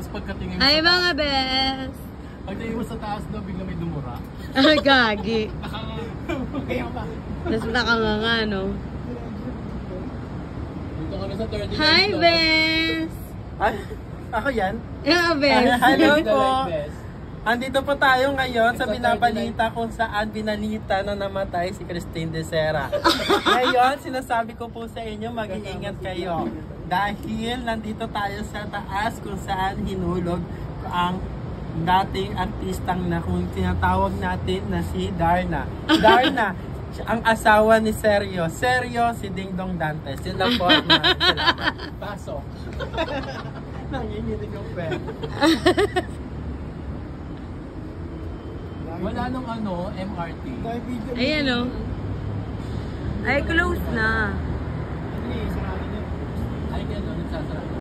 Tapos pagkatingin mo Ay, sa mga best! pagtingin mo sa taas daw, bigla may dumura. Ay, gagi. Kaya pa. Tapos nakanganga, no? Dito ka na sa 39 Hi, floor. best! Ay, ako yan? Yeah, best! Hello The po. like best. Andito po tayo ngayon sa It's a binabalita kung saan binalita na namatay si Christine De Sera. Ngayon, sinasabi ko po sa inyo, mag-iingat kayo. Dahil nandito tayo sa taas kung saan hinulog ang dating artistang na kung tinatawag natin na si Darna. Darna, ang asawa ni Sergio. Sergio, si Ding Dong Dantes. Yun lang po. Salamat. Pasok. Nanginginig yung pen. Wala nung ano, MRT. Ayan, no? Ay, close na. Ay, gano'n, nagsasara.